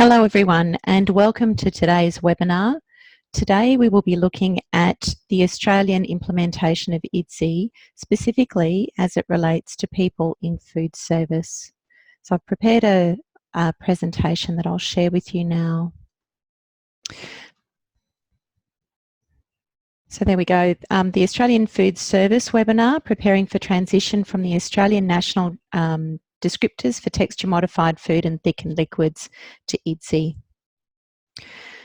Hello everyone and welcome to today's webinar. Today we will be looking at the Australian implementation of IDDSI, specifically as it relates to people in food service. So I've prepared a presentation that I'll share with you now. So there we go, the Australian Food Service webinar, preparing for transition from the Australian National Descriptors for Texture Modified Food and Thickened Liquids to IDDSI.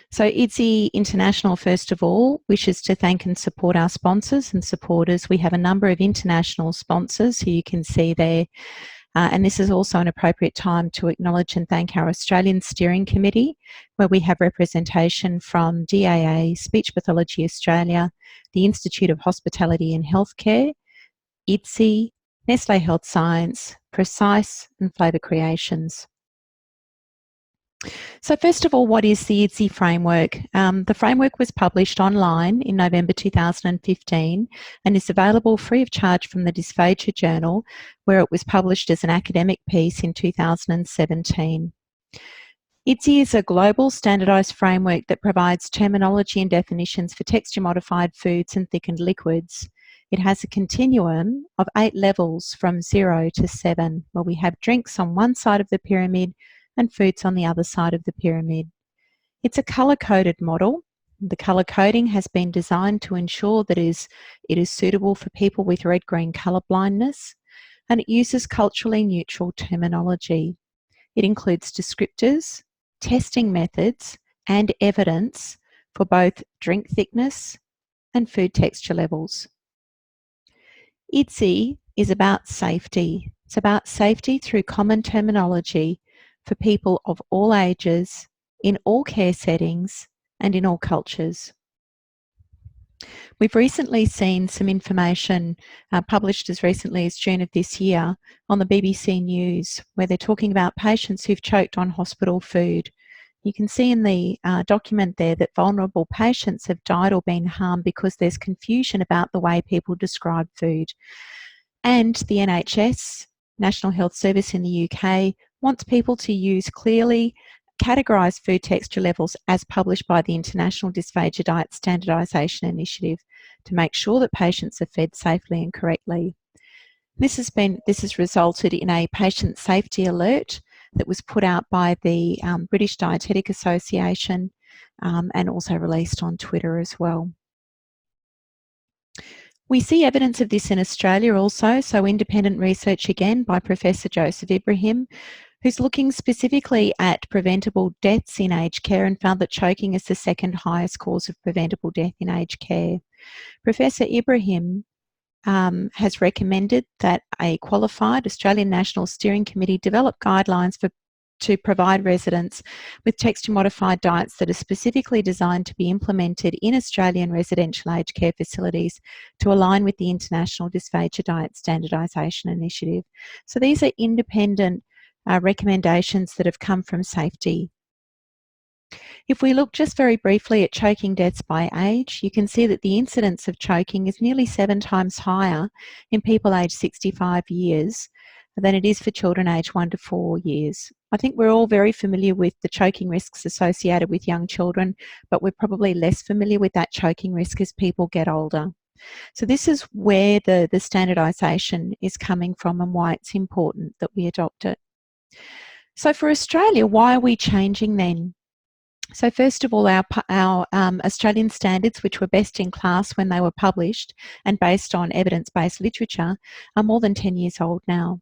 So IDDSI International, first of all, wishes to thank and support our sponsors and supporters. We have a number of international sponsors who you can see there. And this is also an appropriate time to acknowledge and thank our Australian Steering Committee, where we have representation from DAA, Speech Pathology Australia, the Institute of Hospitality and Healthcare, IDDSI, Nestlé Health Science, Precise and Flavour Creations. So first of all, what is the IDDSI framework? The framework was published online in November 2015 and is available free of charge from the Dysphagia Journal, where it was published as an academic piece in 2017. IDDSI is a global standardised framework that provides terminology and definitions for texture-modified foods and thickened liquids. It has a continuum of 8 levels from 0 to 7, where we have drinks on one side of the pyramid and foods on the other side of the pyramid. It's a colour-coded model. The colour coding has been designed to ensure that it is suitable for people with red-green colour blindness, and it uses culturally neutral terminology. It includes descriptors, testing methods and evidence for both drink thickness and food texture levels. IDDSI is about safety. It's about safety through common terminology for people of all ages, in all care settings and in all cultures. We've recently seen some information published as recently as June of this year on the BBC News, where they're talking about patients who've choked on hospital food. You can see in the document there that vulnerable patients have died or been harmed because there's confusion about the way people describe food. And the NHS, National Health Service in the UK, wants people to use clearly categorised food texture levels as published by the International Dysphagia Diet Standardisation Initiative to make sure that patients are fed safely and correctly. This has resulted in a patient safety alert that was put out by the British Dietetic Association and also released on Twitter as well. We see evidence of this in Australia also, so independent research again by Professor Joseph Ibrahim, who's looking specifically at preventable deaths in aged care and found that choking is the second highest cause of preventable death in aged care. Professor Ibrahim has recommended that a qualified Australian National Steering Committee develop guidelines to provide residents with texture-modified diets that are specifically designed to be implemented in Australian residential aged care facilities to align with the International Dysphagia Diet Standardisation Initiative. So these are independent recommendations that have come from safety. If we look just very briefly at choking deaths by age, you can see that the incidence of choking is nearly 7 times higher in people aged 65 years than it is for children aged 1 to 4 years. I think we're all very familiar with the choking risks associated with young children, but we're probably less familiar with that choking risk as people get older. So this is where the standardisation is coming from and why it's important that we adopt it. So for Australia, why are we changing then? So first of all, our Australian standards, which were best in class when they were published and based on evidence-based literature, are more than 10 years old now.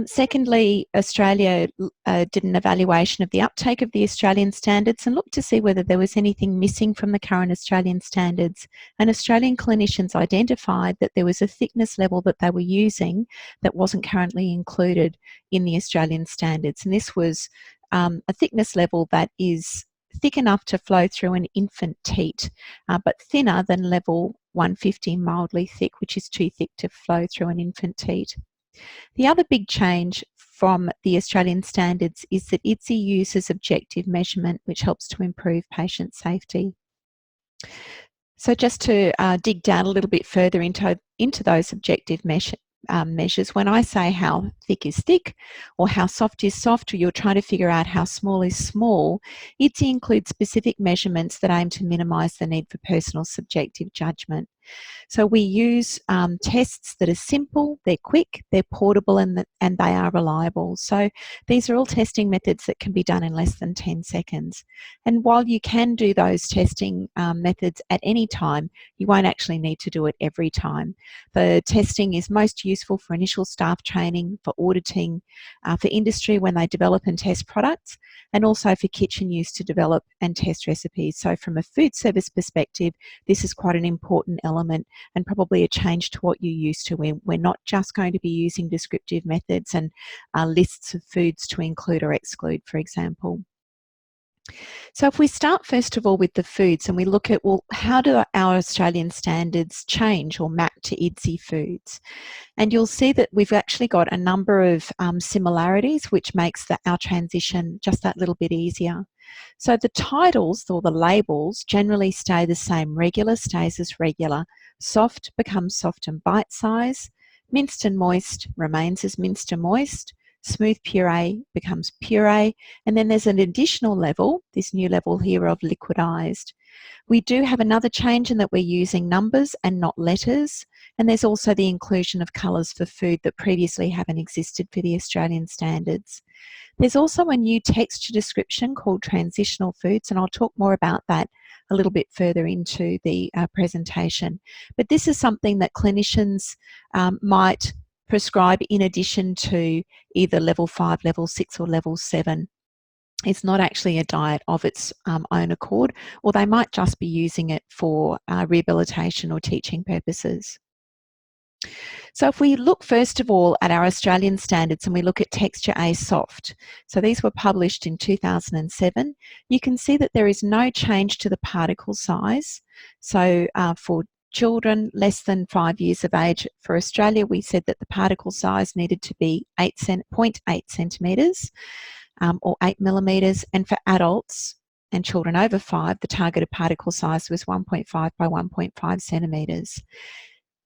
Secondly, Australia did an evaluation of the uptake of the Australian standards and looked to see whether there was anything missing from the current Australian standards. And Australian clinicians identified that there was a thickness level that they were using that wasn't currently included in the Australian standards. And this was a thickness level that is thick enough to flow through an infant teat, but thinner than level 150 mildly thick, which is too thick to flow through an infant teat. The other big change from the Australian standards is that IDDSI uses objective measurement, which helps to improve patient safety. So just to dig down a little bit further into those objective measures. When I say how thick is thick or how soft is soft, or you're trying to figure out how small is small, IDDSI includes specific measurements that aim to minimise the need for personal subjective judgment. So we use tests that are simple, they're quick, they're portable, and they are reliable. So these are all testing methods that can be done in less than 10 seconds. And while you can do those testing methods at any time, you won't actually need to do it every time. The testing is most useful for initial staff training, for auditing, for industry when they develop and test products, and also for kitchen use to develop and test recipes. So from a food service perspective, this is quite an important element and probably a change to what you're used to. We're not just going to be using descriptive methods and lists of foods to include or exclude, for example. So if we start first of all with the foods and we look at, well, how do our Australian standards change or map to IDDSI foods? And you'll see that we've actually got a number of similarities, which makes our transition just that little bit easier. So the titles or the labels generally stay the same. Regular stays as regular. Soft becomes soft and bite size. Minced and moist remains as minced and moist. Smooth puree becomes puree. And then there's an additional level, this new level here of liquidized. We do have another change in that we're using numbers and not letters. And there's also the inclusion of colours for food that previously haven't existed for the Australian standards. There's also a new texture description called Transitional Foods, and I'll talk more about that a little bit further into the presentation. But this is something that clinicians might prescribe in addition to either level 5, level 6 or level 7. It's not actually a diet of its own accord, or they might just be using it for rehabilitation or teaching purposes. So if we look first of all at our Australian standards and we look at Texture A Soft, so these were published in 2007, you can see that there is no change to the particle size. So for children less than 5 years of age, for Australia, we said that the particle size needed to be 0.8 centimetres or 8 millimetres, and for adults and children over 5, the targeted particle size was 1.5 by 1.5 centimetres.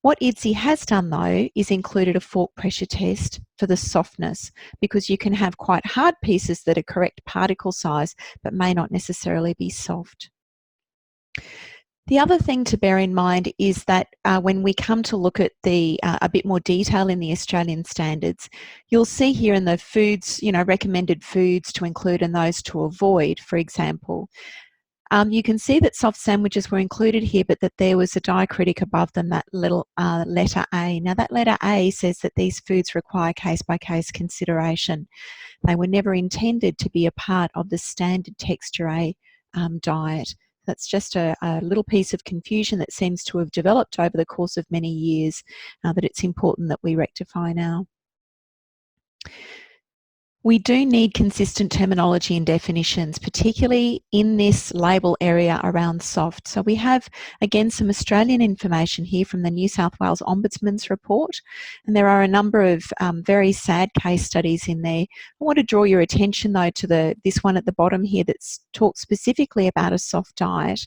What IDDSI has done though is included a fork pressure test for the softness, because you can have quite hard pieces that are correct particle size but may not necessarily be soft. The other thing to bear in mind is that when we come to look at the a bit more detail in the Australian standards, you'll see here in the foods, recommended foods to include and those to avoid, for example. You can see that soft sandwiches were included here, but that there was a diacritic above them, that little letter A. Now that letter A says that these foods require case-by-case consideration. They were never intended to be a part of the standard Texture A diet. That's just a little piece of confusion that seems to have developed over the course of many years that it's important that we rectify now. We do need consistent terminology and definitions, particularly in this label area around soft. So we have, again, some Australian information here from the New South Wales Ombudsman's report, and there are a number of very sad case studies in there. I want to draw your attention, though, to this one at the bottom here that talks specifically about a soft diet.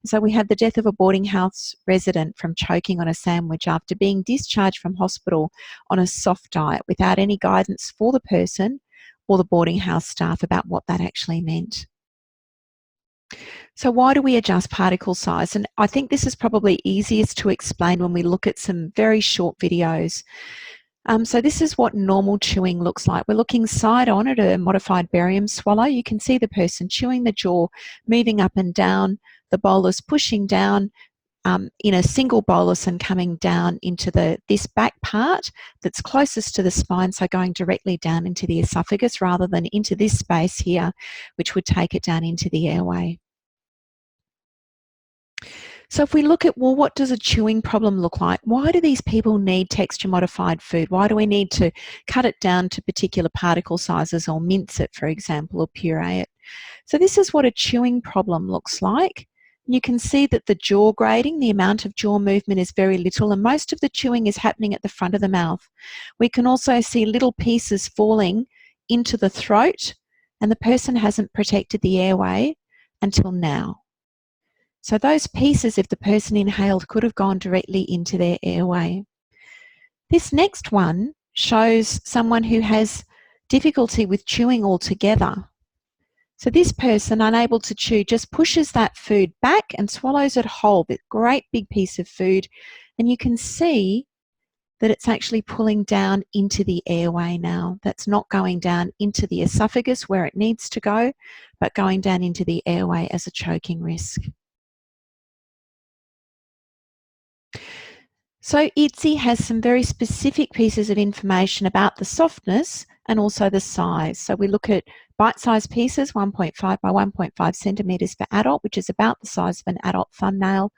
So we have the death of a boarding house resident from choking on a sandwich after being discharged from hospital on a soft diet without any guidance for the person or the boarding house staff about what that actually meant. So why do we adjust particle size? And I think this is probably easiest to explain when we look at some very short videos. So this is what normal chewing looks like. We're looking side on at a modified barium swallow. You can see the person chewing the jaw, moving up and down, the bolus pushing down in a single bolus and coming down into this back part that's closest to the spine, so going directly down into the esophagus rather than into this space here, which would take it down into the airway. So if we look at, well, what does a chewing problem look like? Why do these people need texture modified food? Why do we need to cut it down to particular particle sizes or mince it, for example, or puree it? So this is what a chewing problem looks like. You can see that the jaw grading, the amount of jaw movement is very little, and most of the chewing is happening at the front of the mouth. We can also see little pieces falling into the throat, and the person hasn't protected the airway until now. So those pieces, if the person inhaled, could have gone directly into their airway. This next one shows someone who has difficulty with chewing altogether. So this person, unable to chew, just pushes that food back and swallows it whole, this great big piece of food. And you can see that it's actually pulling down into the airway now. That's not going down into the esophagus where it needs to go, but going down into the airway as a choking risk. So IDDSI has some very specific pieces of information about the softness and also the size. So we look at bite-sized pieces, 1.5 by 1.5 centimetres for adult, which is about the size of an adult thumbnail,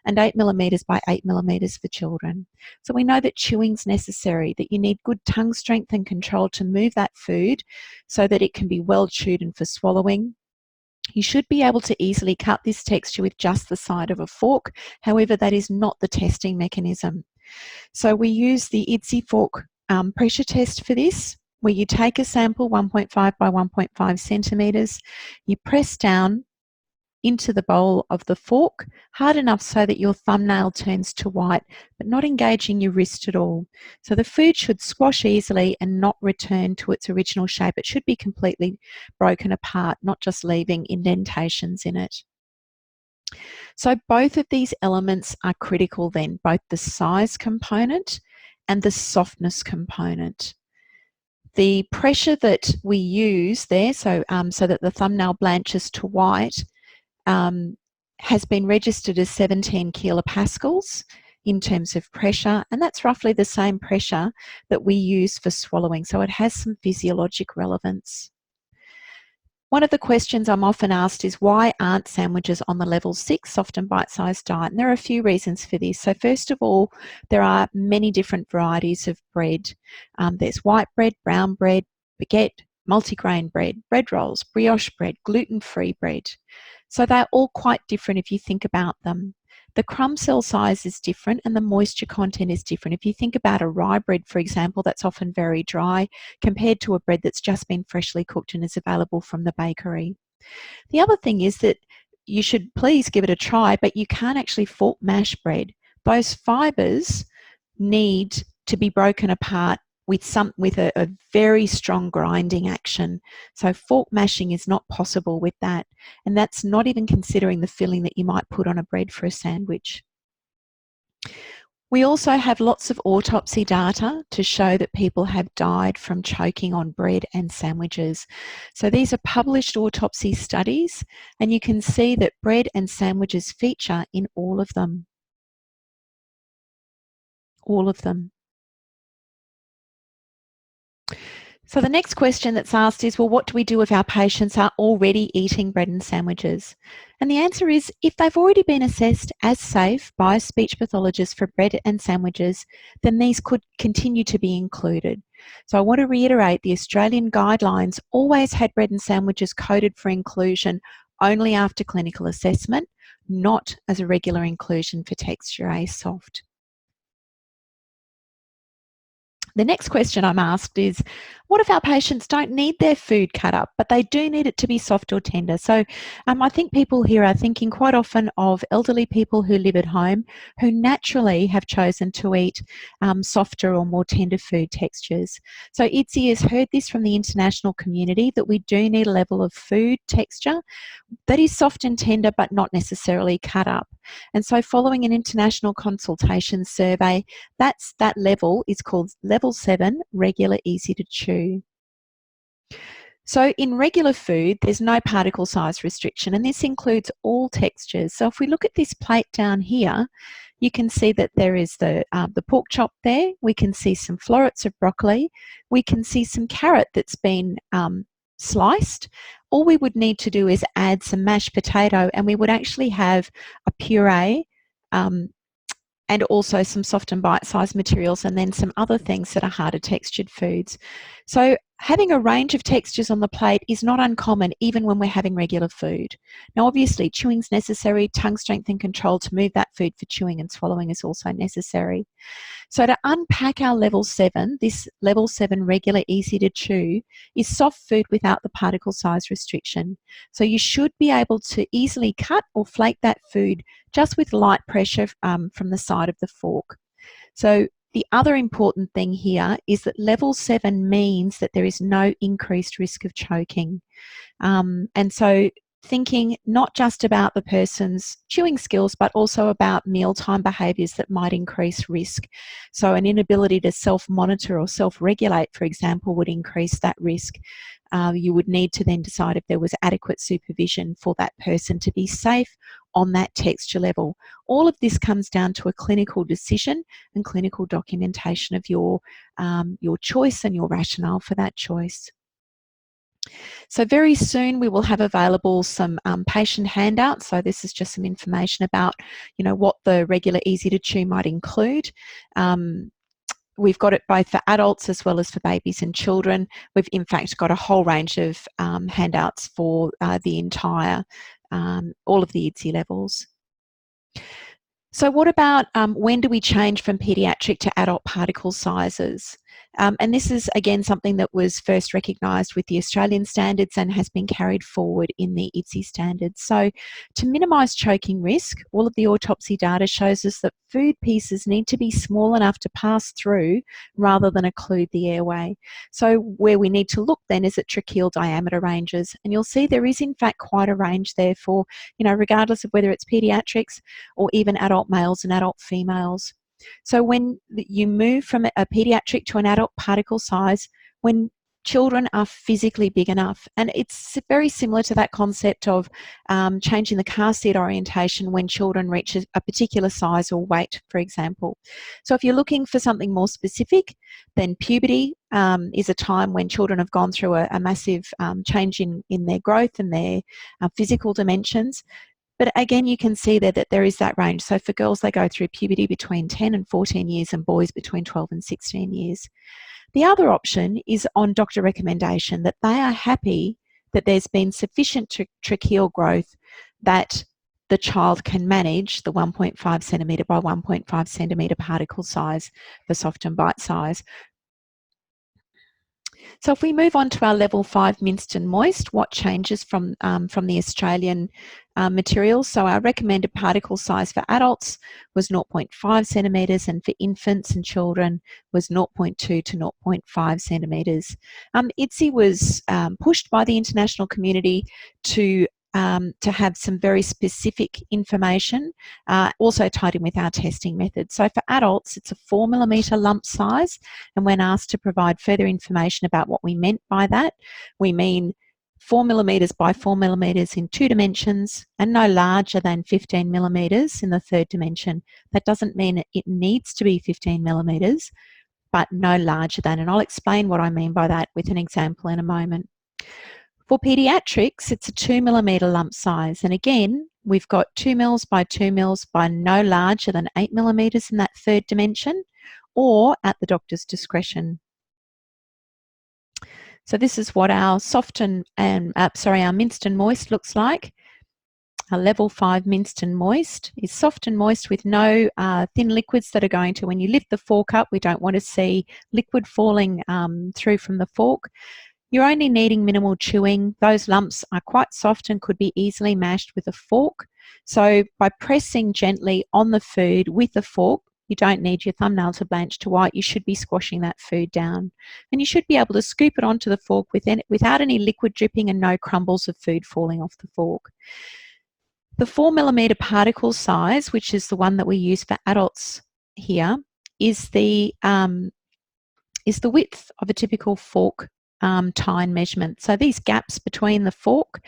and 8 millimetres by 8 millimetres for children. So we know that chewing's necessary, that you need good tongue strength and control to move that food so that it can be well chewed and for swallowing. You should be able to easily cut this texture with just the side of a fork. However, that is not the testing mechanism. So we use the IDDSI fork pressure test for this, where you take a sample 1.5 by 1.5 centimetres, you press down into the bowl of the fork, hard enough so that your thumbnail turns to white, but not engaging your wrist at all. So the food should squash easily and not return to its original shape. It should be completely broken apart, not just leaving indentations in it. So both of these elements are critical then, both the size component and the softness component. The pressure that we use there, so that the thumbnail blanches to white, has been registered as 17 kilopascals in terms of pressure, and that's roughly the same pressure that we use for swallowing, so it has some physiologic relevance. One of the questions I'm often asked is, why aren't sandwiches on the level 6 soft and bite-sized diet? And there are a few reasons for this. So first of all, there are many different varieties of bread. There's white bread, brown bread, baguette, multigrain bread, bread rolls, brioche bread, gluten-free bread. So they're all quite different if you think about them. The crumb cell size is different and the moisture content is different. If you think about a rye bread, for example, that's often very dry compared to a bread that's just been freshly cooked and is available from the bakery. The other thing is that you should please give it a try, but you can't actually fork mash bread. Those fibres need to be broken apart with a very strong grinding action. So fork mashing is not possible with that. And that's not even considering the filling that you might put on a bread for a sandwich. We also have lots of autopsy data to show that people have died from choking on bread and sandwiches. So these are published autopsy studies, and you can see that bread and sandwiches feature in all of them. All of them. So the next question that's asked is, well, what do we do if our patients are already eating bread and sandwiches? And the answer is, if they've already been assessed as safe by a speech pathologist for bread and sandwiches, then these could continue to be included. So I want to reiterate, the Australian guidelines always had bread and sandwiches coded for inclusion only after clinical assessment, not as a regular inclusion for texture A soft. The next question I'm asked is, what if our patients don't need their food cut up, but they do need it to be soft or tender? So I think people here are thinking quite often of elderly people who live at home who naturally have chosen to eat softer or more tender food textures. So IDDSI has heard this from the international community that we do need a level of food texture that is soft and tender but not necessarily cut up. And so following an international consultation survey, that level is called level 7, regular, easy to chew. So in regular food, there's no particle size restriction, and this includes all textures. So if we look at this plate down here, you can see that there is the pork chop there. We can see some florets of broccoli. We can see some carrot that's been sliced. All we would need to do is add some mashed potato, and we would actually have a puree and also some soft and bite-sized materials, and then some other things that are harder textured foods. So having a range of textures on the plate is not uncommon even when we're having regular food. Now obviously chewing's necessary, tongue strength and control to move that food for chewing and swallowing is also necessary. So to unpack our level 7, this level 7 regular, easy to chew is soft food without the particle size restriction. So you should be able to easily cut or flake that food just with light pressure from the side of the fork. So The other important thing here is that level 7 means that there is no increased risk of choking. And so thinking not just about the person's chewing skills, but also about mealtime behaviours that might increase risk. So an inability to self-monitor or self-regulate, for example, would increase that risk. You would need to then decide if there was adequate supervision for that person to be safe on that texture level. All of this comes down to a clinical decision and clinical documentation of your choice and your rationale for that choice. So very soon we will have available some patient handouts. So this is just some information about, what the regular easy to chew might include. We've got it both for adults as well as for babies and children. We've in fact got a whole range of handouts for the entire, all of the IDDSI levels. So what about when do we change from paediatric to adult particle sizes? And this is, again, something that was first recognised with the Australian standards and has been carried forward in the IDDSI standards. So to minimise choking risk, all of the autopsy data shows us that food pieces need to be small enough to pass through rather than occlude the airway. So where we need to look then is at tracheal diameter ranges. And you'll see there is in fact quite a range there for, regardless of whether it's paediatrics or even adult males and adult females. So when you move from a paediatric to an adult particle size, when children are physically big enough, and it's very similar to that concept of changing the car seat orientation when children reach a particular size or weight, for example. So if you're looking for something more specific, then puberty is a time when children have gone through a massive change in their growth and their physical dimensions. But again, you can see there that there is that range. So for girls, they go through puberty between 10 and 14 years and boys between 12 and 16 years. The other option is on doctor recommendation, that they are happy that there's been sufficient tracheal growth that the child can manage the 1.5 centimetre by 1.5 centimetre particle size for soft and bite size. So if we move on to our level 5 minced and moist, what changes from the Australian materials? So our recommended particle size for adults was 0.5 centimetres and for infants and children was 0.2 to 0.5 centimetres. IDDSI was pushed by the international community to have some very specific information, also tied in with our testing method. So for adults, it's a 4 millimetre lump size, and when asked to provide further information about what we meant by that, we mean 4 millimetres by 4 millimetres in 2 dimensions and no larger than 15 millimetres in the 3rd dimension. That doesn't mean it needs to be 15 millimetres, but no larger than, and I'll explain what I mean by that with an example in a moment. For paediatrics, it's a 2 millimetre lump size, and again, we've got 2 mils by 2 mils by no larger than 8 millimetres in that 3rd dimension, or at the doctor's discretion. So this is what our our minced and moist looks like. Our level 5 minced and moist is soft and moist with no thin liquids that are going to, when you lift the fork up, we don't want to see liquid falling through from the fork. You're only needing minimal chewing. Those lumps are quite soft and could be easily mashed with a fork. So by pressing gently on the food with a fork, you don't need your thumbnail to blanch to white. You should be squashing that food down. And you should be able to scoop it onto the fork without any liquid dripping and no crumbles of food falling off the fork. The 4 millimetre particle size, which is the one that we use for adults here, is the width of a typical fork tine measurement. So these gaps between the fork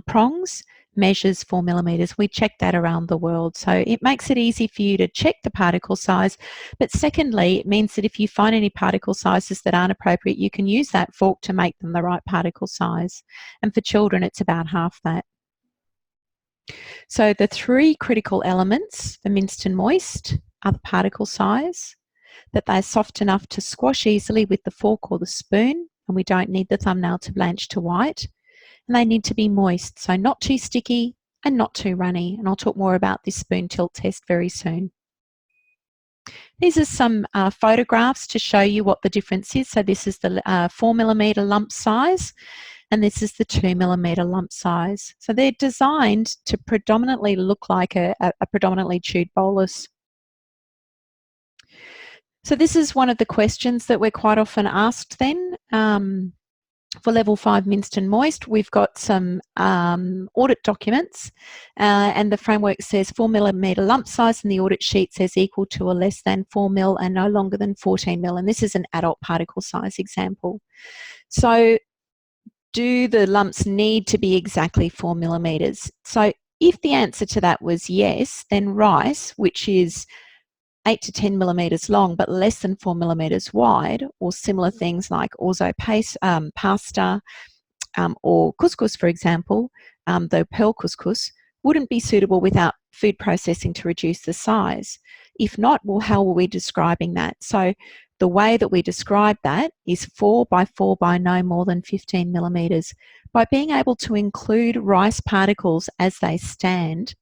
prongs measures 4 millimetres. We check that around the world. So it makes it easy for you to check the particle size. But secondly, it means that if you find any particle sizes that aren't appropriate, you can use that fork to make them the right particle size. And for children, it's about half that. So the 3 critical elements for minced and moist are the particle size, that they're soft enough to squash easily with the fork or the spoon, and we don't need the thumbnail to blanch to white. And they need to be moist, so not too sticky and not too runny. And I'll talk more about this spoon tilt test very soon. These are some photographs to show you what the difference is. So this is the 4 millimetre lump size, and this is the 2 millimetre lump size. So they're designed to predominantly look like a predominantly chewed bolus. So this is one of the questions that we're quite often asked then. For level 5 minced and moist, we've got some audit documents and the framework says 4mm lump size and the audit sheet says equal to or less than 4mm and no longer than 14mm, and this is an adult particle size example. So do the lumps need to be exactly 4mm? So if the answer to that was yes, then rice, which is 8 to 10 millimeters long but less than 4 millimeters wide, or similar things like orzo pasta or couscous, for example, though pearl couscous, wouldn't be suitable without food processing to reduce the size. If not, well, how were we describing that? So the way that we describe that is 4 by 4 by no more than 15 millimeters. By being able to include rice particles as they stand,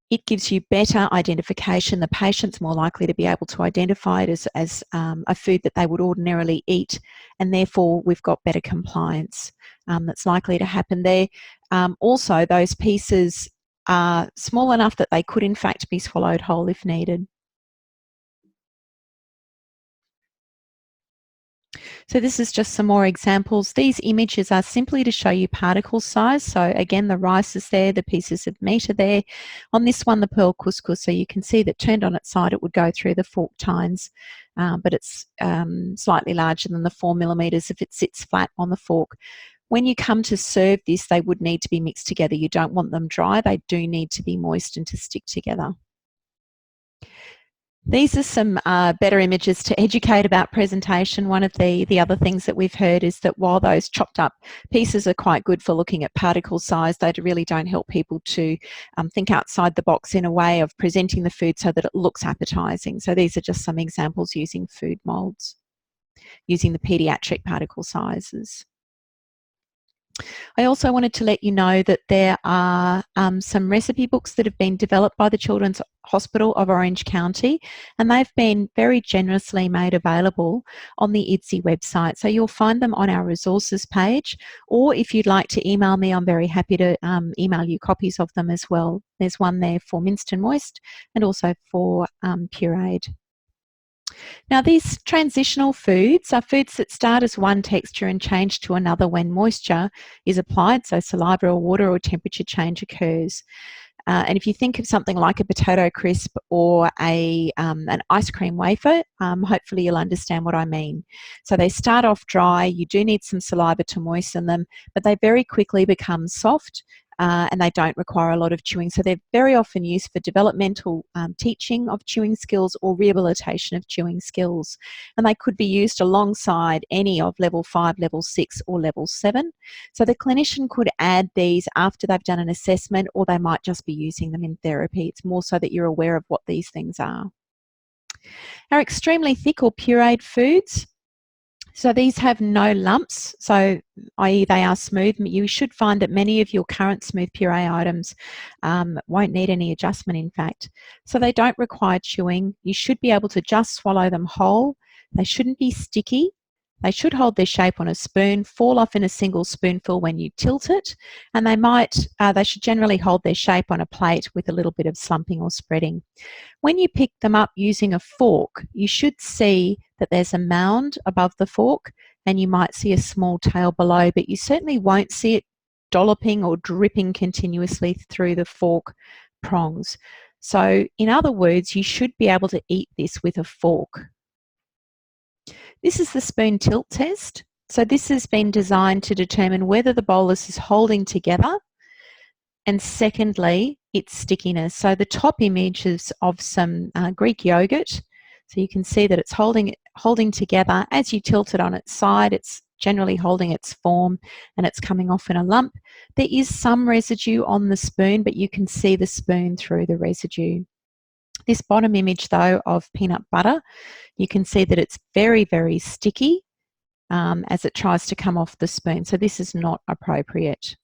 it gives you better identification. The patient's more likely to be able to identify it as a food that they would ordinarily eat, and therefore we've got better compliance that's likely to happen there. Also, those pieces are small enough that they could in fact be swallowed whole if needed. So this is just some more examples. These images are simply to show you particle size. So again, the rice is there, the pieces of meat are there. On this one, the pearl couscous, so you can see that turned on its side, it would go through the fork tines, but it's slightly larger than the 4 millimeters if it sits flat on the fork. When you come to serve this, they would need to be mixed together. You don't want them dry. They do need to be moist and to stick together. These are some better images to educate about presentation. One of the other things that we've heard is that while those chopped up pieces are quite good for looking at particle size, they really don't help people to think outside the box in a way of presenting the food so that it looks appetising. So these are just some examples using food moulds, using the paediatric particle sizes. I also wanted to let you know that there are some recipe books that have been developed by the Children's Hospital of Orange County, and they've been very generously made available on the IDDSI website. So you'll find them on our resources page, or if you'd like to email me, I'm very happy to email you copies of them as well. There's one there for minced and moist and also for pureed. Now, these transitional foods are foods that start as one texture and change to another when moisture is applied, so saliva or water or temperature change occurs. And if you think of something like a potato crisp or an ice cream wafer, hopefully you'll understand what I mean. So they start off dry, you do need some saliva to moisten them, but they very quickly become soft and they don't require a lot of chewing. So they're very often used for developmental teaching of chewing skills or rehabilitation of chewing skills. And they could be used alongside any of level 5, level 6 or level 7. So the clinician could add these after they've done an assessment, or they might just be using them in therapy. It's more so that you're aware of what these things are. Our extremely thick or pureed foods. So these have no lumps, so i.e. they are smooth. You should find that many of your current smooth puree items won't need any adjustment, in fact. So they don't require chewing. You should be able to just swallow them whole. They shouldn't be sticky. They should hold their shape on a spoon, fall off in a single spoonful when you tilt it, and they should generally hold their shape on a plate with a little bit of slumping or spreading. When you pick them up using a fork, you should see that there's a mound above the fork and you might see a small tail below, but you certainly won't see it dolloping or dripping continuously through the fork prongs. So in other words, you should be able to eat this with a fork. This is the spoon tilt test. So this has been designed to determine whether the bolus is holding together, and secondly, its stickiness. So the top image is of some Greek yogurt. So you can see that it's holding together. As you tilt it on its side, it's generally holding its form and it's coming off in a lump. There is some residue on the spoon, but you can see the spoon through the residue. This bottom image, though, of peanut butter, you can see that it's very, very sticky as it tries to come off the spoon. So this is not appropriate.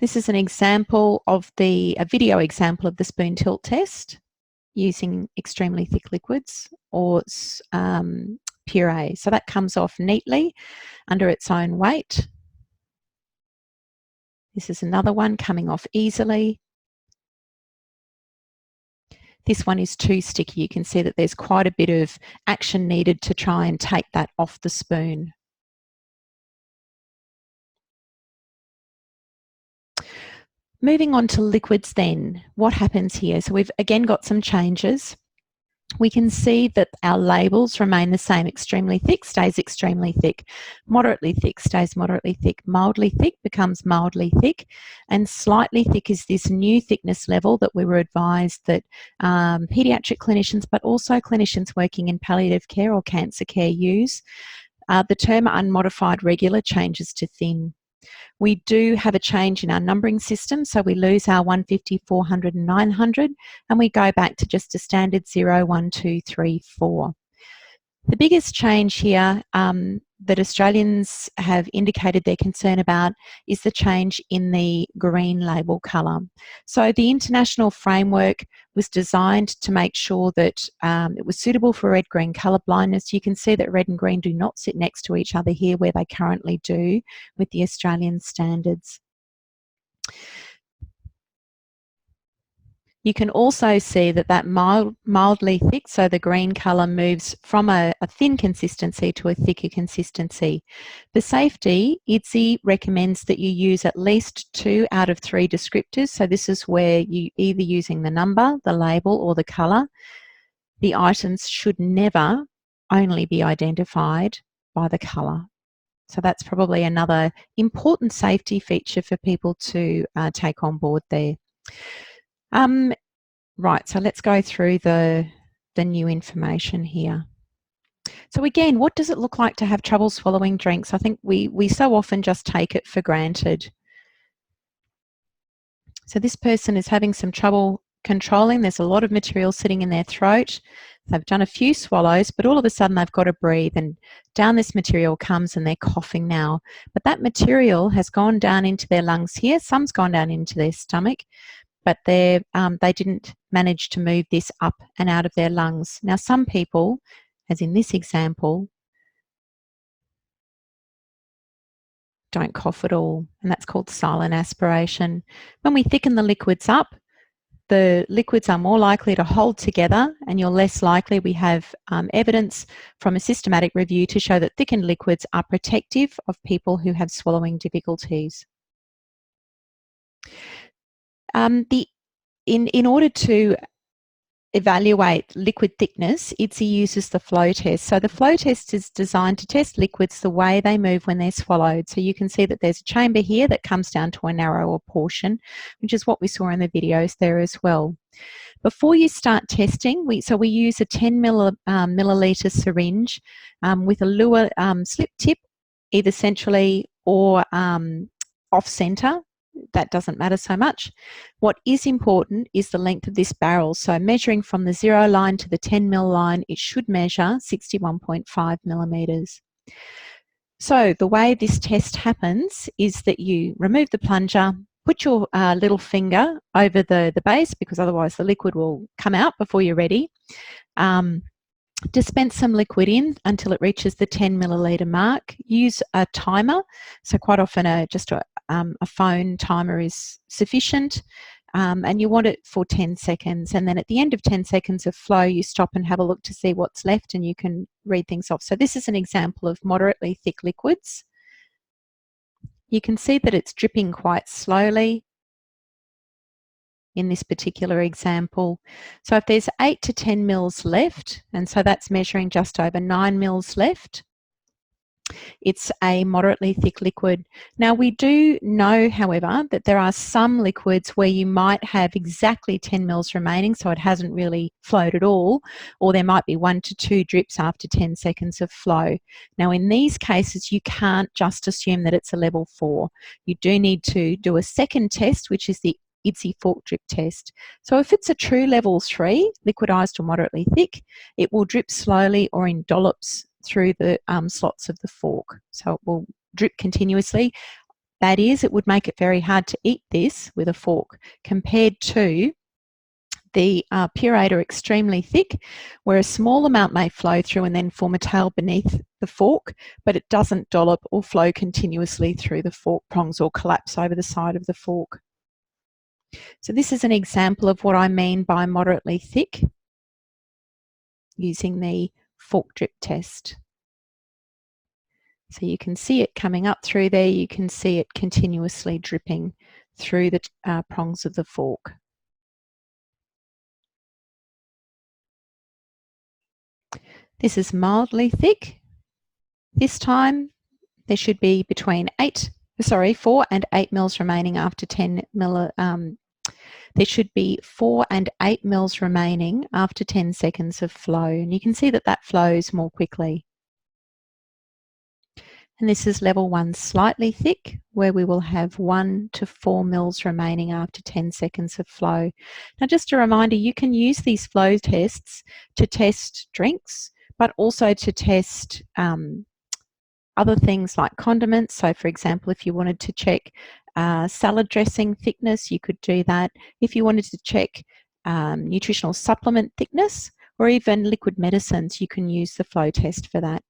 This is an example of a video example of the spoon tilt test using extremely thick liquids or puree. So that comes off neatly under its own weight. This is another one coming off easily. This one is too sticky. You can see that there's quite a bit of action needed to try and take that off the spoon. Moving on to liquids then, what happens here? So we've again got some changes. We can see that our labels remain the same. Extremely thick stays extremely thick, moderately thick stays moderately thick, mildly thick becomes mildly thick, and slightly thick is this new thickness level that we were advised that paediatric clinicians, but also clinicians working in palliative care or cancer care use. The term unmodified regular changes to thin. We do have a change in our numbering system, so we lose our 150, 400 and 900, and we go back to just a standard 0, 1, 2, 3, 4. The biggest change here that Australians have indicated their concern about is the change in the green label colour. So the International Framework was designed to make sure that it was suitable for red-green colour blindness. You can see that red and green do not sit next to each other here where they currently do with the Australian standards. You can also see that mildly thick, so the green colour moves from a thin consistency to a thicker consistency. For safety, IDDSI recommends that you use at least 2 out of 3 descriptors. So this is where you either using the number, the label or the colour. The items should never only be identified by the colour. So that's probably another important safety feature for people to take on board there. Right, so let's go through the new information here. So again, what does it look like to have trouble swallowing drinks? I think we so often just take it for granted. So this person is having some trouble controlling. There's a lot of material sitting in their throat. They've done a few swallows, but all of a sudden they've got to breathe, and down this material comes and they're coughing now. But that material has gone down into their lungs here. Some's gone down into their stomach, but they didn't manage to move this up and out of their lungs. Now, some people, as in this example, don't cough at all, and that's called silent aspiration. When we thicken the liquids up, the liquids are more likely to hold together, and you're less likely. We have evidence from a systematic review to show that thickened liquids are protective of people who have swallowing difficulties. In order to evaluate liquid thickness, IDDSI uses the flow test. So the flow test is designed to test liquids the way they move when they're swallowed. So you can see that there's a chamber here that comes down to a narrower portion, which is what we saw in the videos there as well. Before you start testing, we use a 10 milliliter syringe with a Luer slip tip, either centrally or off center. That doesn't matter so much. What is important is the length of this barrel. So measuring from the 0 line to the 10 mil line, it should measure 61.5 millimeters. So the way this test happens is that you remove the plunger, put your little finger over the base, because otherwise the liquid will come out before you're ready. Dispense some liquid in until it reaches the 10 milliliter mark. Use a timer. So quite often just a phone timer is sufficient, and you want it for 10 seconds. And then at the end of 10 seconds of flow, you stop and have a look to see what's left, and you can read things off. So this is an example of moderately thick liquids. You can see that it's dripping quite slowly in this particular example. So if there's 8 to 10 mils left, and so that's measuring just over 9 mils left, it's a moderately thick liquid. Now we do know, however, that there are some liquids where you might have exactly 10 mils remaining, so it hasn't really flowed at all, or there might be 1 to 2 drips after 10 seconds of flow. Now in these cases, you can't just assume that it's a level 4. You do need to do a second test, which is the IDDSI fork drip test. So if it's a true level 3, liquidized or moderately thick, it will drip slowly or in dollops through the slots of the fork. So it will drip continuously. That is, it would make it very hard to eat this with a fork, compared to the pureed or extremely thick, where a small amount may flow through and then form a tail beneath the fork, but it doesn't dollop or flow continuously through the fork prongs or collapse over the side of the fork. So this is an example of what I mean by moderately thick using the fork drip test. So you can see it coming up through there. You can see it continuously dripping through the prongs of the fork. This is mildly thick. This time there should be between 4 and 8 mils remaining after 10 mil. There should be 4 and 8 mils remaining after 10 seconds of flow, and you can see that that flows more quickly. And this is level 1 slightly thick, where we will have 1 to 4 mils remaining after 10 seconds of flow. Now, just a reminder, you can use these flow tests to test drinks, but also to test other things like condiments. So, for example, if you wanted to check salad dressing thickness, you could do that. If you wanted to check nutritional supplement thickness, or even liquid medicines, you can use the flow test for that.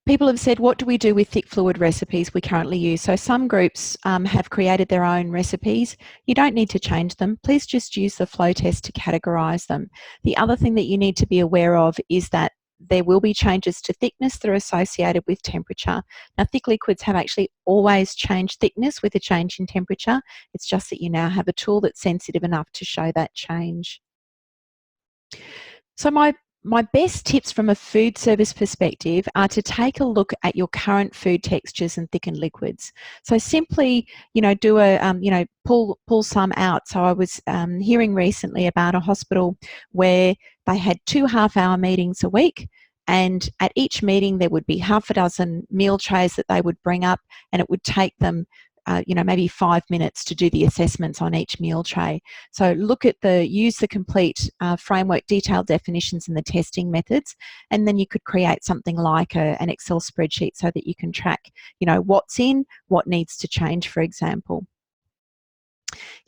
People have said, what do we do with thick fluid recipes we currently use? So some groups have created their own recipes. You don't need to change them. Please just use the flow test to categorise them. The other thing that you need to be aware of is that there will be changes to thickness that are associated with temperature. Now, thick liquids have actually always changed thickness with a change in temperature. It's just that you now have a tool that's sensitive enough to show that change. So my best tips from a food service perspective are to take a look at your current food textures and thickened liquids. So simply, do a, pull some out. So I was hearing recently about a hospital where they had 2 half-hour meetings a week, and at each meeting there would be half a dozen meal trays that they would bring up, and it would take them maybe 5 minutes to do the assessments on each meal tray. So use the complete framework, detailed definitions and the testing methods, and then you could create something like an Excel spreadsheet so that you can track, what's in, what needs to change, for example.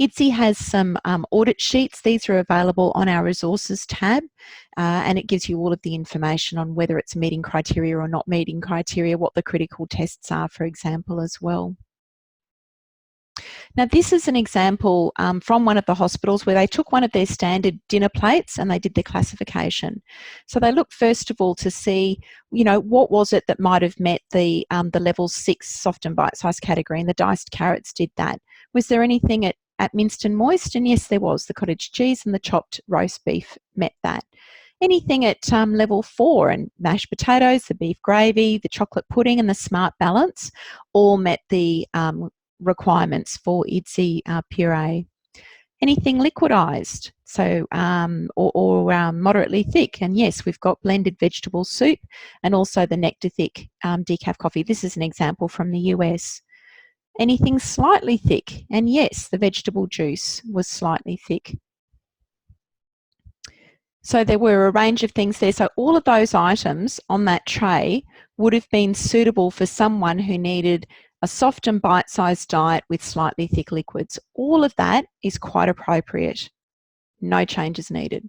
IDDSI has some audit sheets. These are available on our resources tab, and it gives you all of the information on whether it's meeting criteria or not meeting criteria, what the critical tests are, for example, as well. Now, this is an example from one of the hospitals where they took one of their standard dinner plates and they did the classification. So they looked first of all to see, what was it that might have met the level 6 soft and bite-sized category, and the diced carrots did that. Was there anything at minced and moist? And yes, there was. The cottage cheese and the chopped roast beef met that. Anything at level 4, and mashed potatoes, the beef gravy, the chocolate pudding and the smart balance all met the requirements for IDDSI puree. Anything liquidized, so or moderately thick, and yes, we've got blended vegetable soup and also the nectar thick decaf coffee. This is an example from the US. Anything slightly thick, and yes, the vegetable juice was slightly thick. So there were a range of things there. So all of those items on that tray would have been suitable for someone who needed a soft and bite-sized diet with slightly thick liquids. All of that is quite appropriate. No changes needed.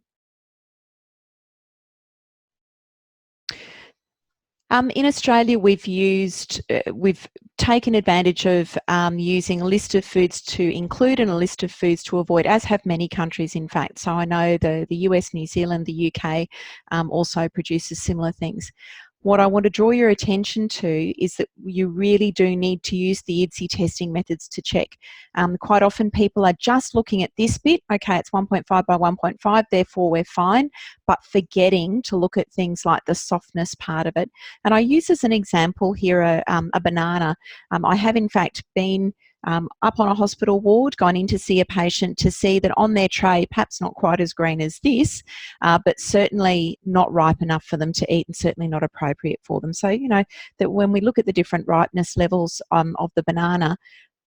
In Australia, we've taken advantage of using a list of foods to include and a list of foods to avoid, as have many countries, in fact. So I know the US, New Zealand, the UK also produces similar things. What I want to draw your attention to is that you really do need to use the IDDSI testing methods to check. Quite often people are just looking at this bit, okay, it's 1.5 by 1.5, therefore we're fine, but forgetting to look at things like the softness part of it. And I use as an example here a banana. I have in fact been up on a hospital ward, gone in to see a patient to see that on their tray, perhaps not quite as green as this, but certainly not ripe enough for them to eat and certainly not appropriate for them. So, that when we look at the different ripeness levels of the banana,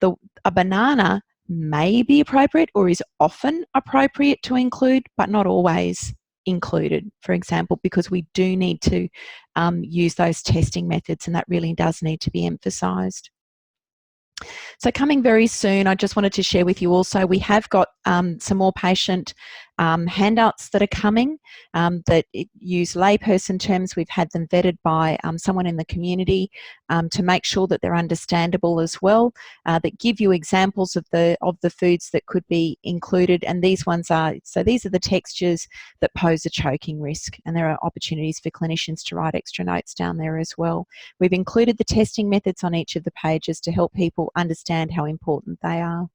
a banana may be appropriate or is often appropriate to include, but not always included, for example, because we do need to use those testing methods, and that really does need to be emphasised. So coming very soon, I just wanted to share with you also, we have got some more patient handouts that are coming that use layperson terms. We've had them vetted by someone in the community to make sure that they're understandable as well, that give you examples of the foods that could be included. And these ones are, so these are the textures that pose a choking risk, and there are opportunities for clinicians to write extra notes down there as well. We've included the testing methods on each of the pages to help people understand how important they are.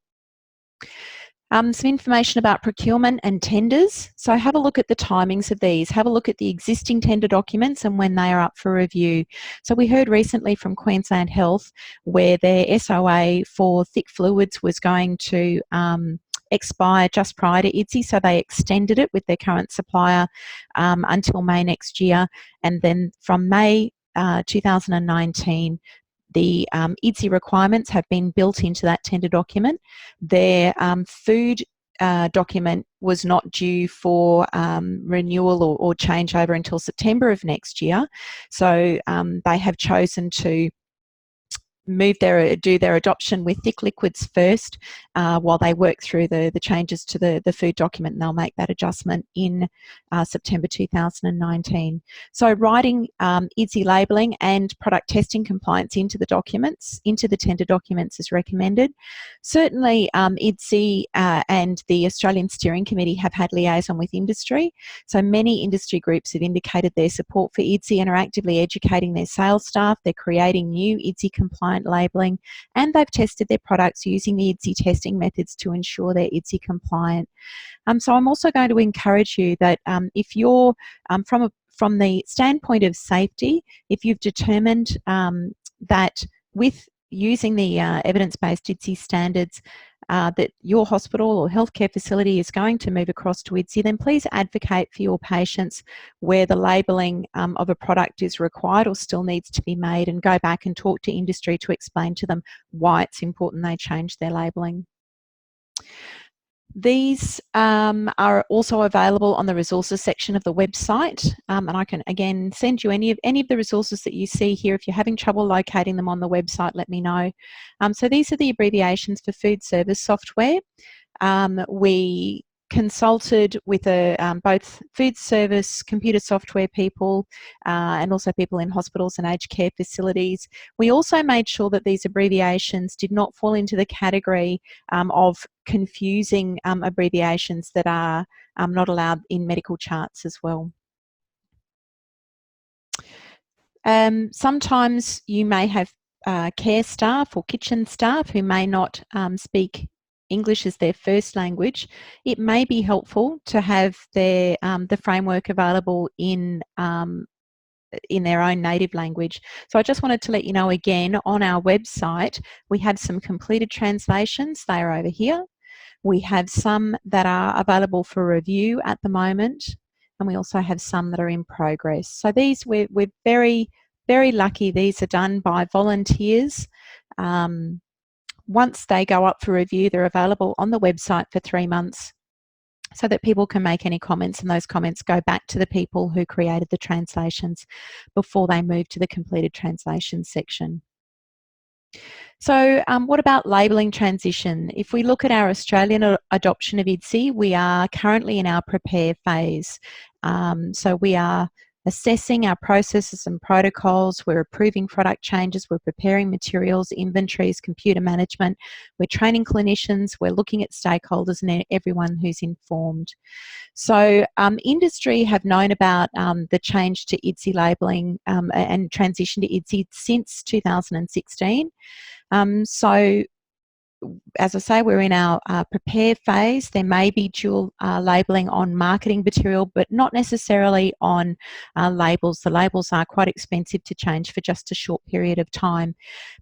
Some information about procurement and tenders. So have a look at the timings of these. Have a look at the existing tender documents and when they are up for review. So we heard recently from Queensland Health where their SOA for thick fluids was going to expire just prior to IDDSI, so they extended it with their current supplier until May next year. And then from May 2019, the IDDSI requirements have been built into that tender document. Their food document was not due for renewal or changeover until September of next year. So they have chosen to do their adoption with thick liquids first while they work through the changes to the food document, and they'll make that adjustment in September 2019. So writing IDDSI labelling and product testing compliance into the documents, into the tender documents is recommended. Certainly IDDSI and the Australian Steering Committee have had liaison with industry. So many industry groups have indicated their support for IDDSI and are actively educating their sales staff. They're creating new IDDSI compliant labelling, and they've tested their products using the IDDSI testing methods to ensure they're IDDSI compliant. So I'm also going to encourage you that if you're from the standpoint of safety, if you've determined that with using the evidence-based IDDSI standards that your hospital or healthcare facility is going to move across to IDDSI, then please advocate for your patients where the labelling of a product is required or still needs to be made, and go back and talk to industry to explain to them why it's important they change their labelling. These are also available on the resources section of the website, and I can again send you any of the resources that you see here. If you're having trouble locating them on the website, let me know. So these are the abbreviations for food service software. We consulted with both food service computer software people and also people in hospitals and aged care facilities. We also made sure that these abbreviations did not fall into the category of confusing abbreviations that are not allowed in medical charts as well. Sometimes you may have care staff or kitchen staff who may not speak English as their first language. It may be helpful to have their the framework available in their own native language. So I just wanted to let you know again, on our website we have some completed translations. They are over here. We have some that are available for review at the moment, and we also have some that are in progress. So these, we're very, very lucky. These are done by volunteers. Once they go up for review, they're available on the website for 3 months so that people can make any comments, and those comments go back to the people who created the translations before they move to the completed translation section. So what about labelling transition? If we look at our Australian adoption of IDDSI, we are currently in our prepare phase. So we are assessing our processes and protocols, we're approving product changes, we're preparing materials, inventories, computer management, we're training clinicians, we're looking at stakeholders and everyone who's informed. So industry have known about the change to IDDSI labelling and transition to IDDSI since 2016. So as I say, we're in our prepare phase. There may be dual labelling on marketing material, but not necessarily on labels. The labels are quite expensive to change for just a short period of time.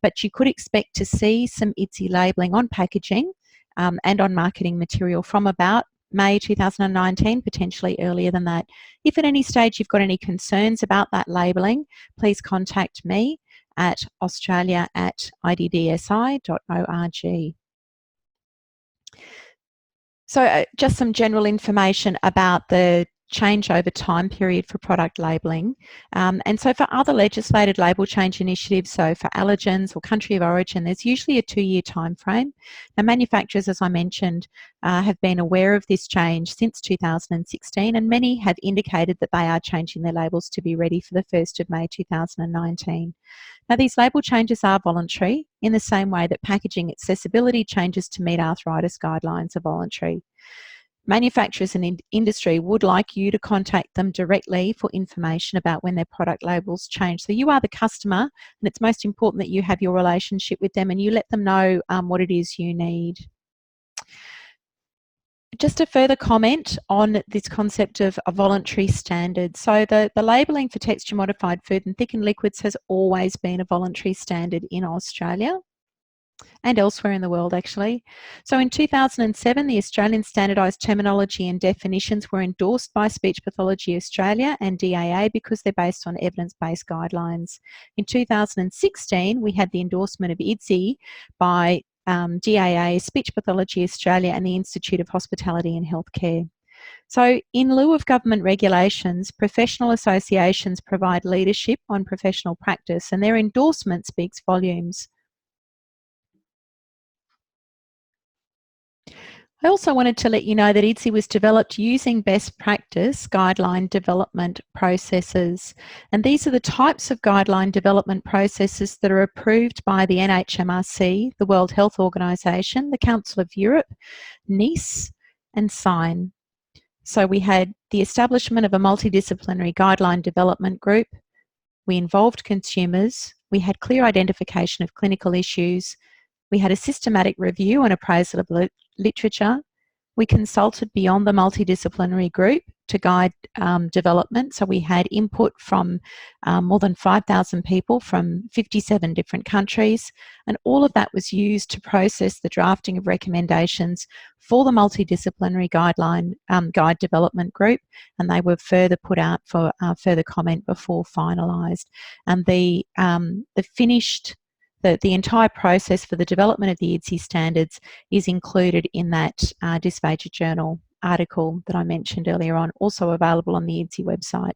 But you could expect to see some IDDSI labelling on packaging and on marketing material from about May 2019, potentially earlier than that. If at any stage you've got any concerns about that labelling, please contact me at australia@iddsi.org. So just some general information about the change over time period for product labelling. And so for other legislated label change initiatives, so for allergens or country of origin, there's usually a 2-year time frame. Now, manufacturers, as I mentioned, have been aware of this change since 2016, and many have indicated that they are changing their labels to be ready for the 1st of May 2019. Now, these label changes are voluntary in the same way that packaging accessibility changes to meet arthritis guidelines are voluntary. Manufacturers and industry would like you to contact them directly for information about when their product labels change. So you are the customer, and it's most important that you have your relationship with them and you let them know what it is you need. Just a further comment on this concept of a voluntary standard. So the labelling for texture modified food and thickened liquids has always been a voluntary standard in Australia and elsewhere in the world, actually. So in 2007, the Australian Standardised Terminology and Definitions were endorsed by Speech Pathology Australia and DAA because they're based on evidence-based guidelines. In 2016, we had the endorsement of IDDSI by DAA, Speech Pathology Australia and the Institute of Hospitality and Healthcare. So in lieu of government regulations, professional associations provide leadership on professional practice, and their endorsement speaks volumes. I also wanted to let you know that IDDSI was developed using best practice guideline development processes. And these are the types of guideline development processes that are approved by the NHMRC, the World Health Organization, the Council of Europe, NICE, and SIGN. So we had the establishment of a multidisciplinary guideline development group. We involved consumers. We had clear identification of clinical issues. We had a systematic review and appraisal of literature. We consulted beyond the multidisciplinary group to guide development. So we had input from more than 5,000 people from 57 different countries, and all of that was used to process the drafting of recommendations for the multidisciplinary guide development group, and they were further put out for further comment before finalised. And the entire process for the development of the IDDSI standards is included in that Dysphagia Journal article that I mentioned earlier on, also available on the IDDSI website.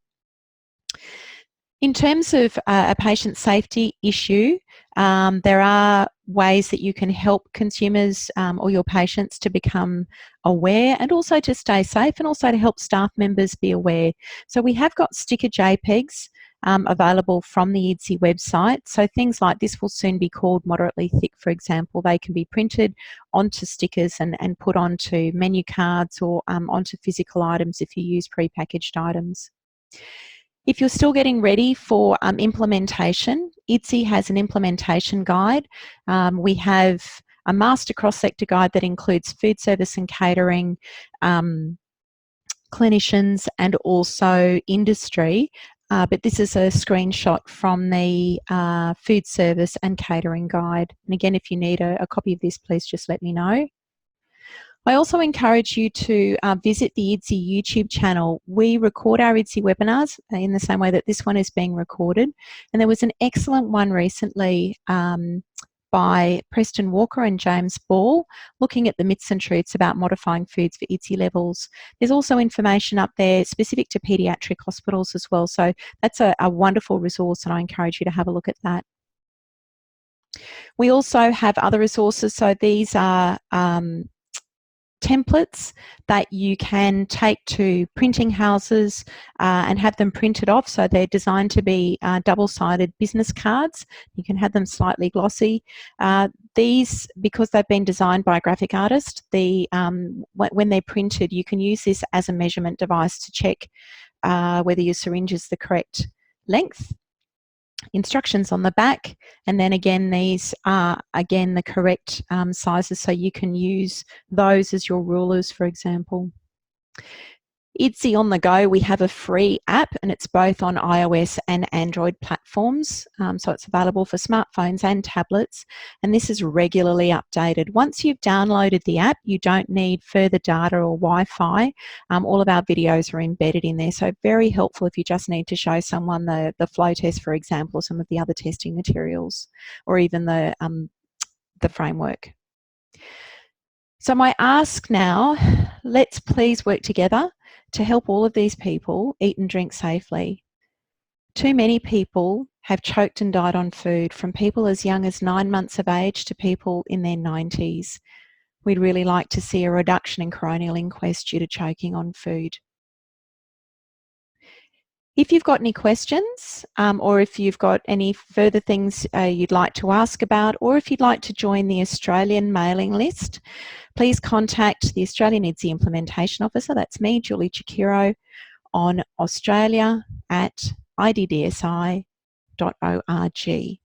In terms of a patient safety issue, there are ways that you can help consumers or your patients to become aware and also to stay safe, and also to help staff members be aware. So we have got sticker JPEGs available from the IDDSI website. So things like this will soon be called moderately thick, for example. They can be printed onto stickers and put onto menu cards or onto physical items if you use prepackaged items. If you're still getting ready for implementation, IDDSI has an implementation guide. We have a master cross-sector guide that includes food service and catering, clinicians, and also industry. But this is a screenshot from the food service and catering guide. And again, if you need a copy of this, please just let me know. I also encourage you to visit the IDDSI YouTube channel. We record our IDDSI webinars in the same way that this one is being recorded. And there was an excellent one recently by Preston Walker and James Ball, looking at the myths and truths about modifying foods for IDDSI levels. There's also information up there specific to paediatric hospitals as well. So that's a wonderful resource, and I encourage you to have a look at that. We also have other resources. So these are templates that you can take to printing houses and have them printed off. So they're designed to be double-sided business cards. You can have them slightly glossy. These, because they've been designed by a graphic artist, when they're printed, you can use this as a measurement device to check whether your syringe is the correct length. Instructions on the back, and then again these are again the correct sizes, so you can use those as your rulers, for example. IDDSI on the go, we have a free app, and it's both on iOS and Android platforms, so it's available for smartphones and tablets, and this is regularly updated. Once you've downloaded the app, you don't need further data or Wi-Fi. All of our videos are embedded in there, so very helpful if you just need to show someone the flow test, for example, or some of the other testing materials, or even the framework. So my ask now, let's please work together to help all of these people eat and drink safely. Too many people have choked and died on food, from people as young as 9 months of age to people in their 90s. We'd really like to see a reduction in coronial inquests due to choking on food. If you've got any questions, or if you've got any further things you'd like to ask about, or if you'd like to join the Australian mailing list, please contact the Australian IDDSI Implementation Officer, that's me, Julie Cichero, on australia@iddsi.org.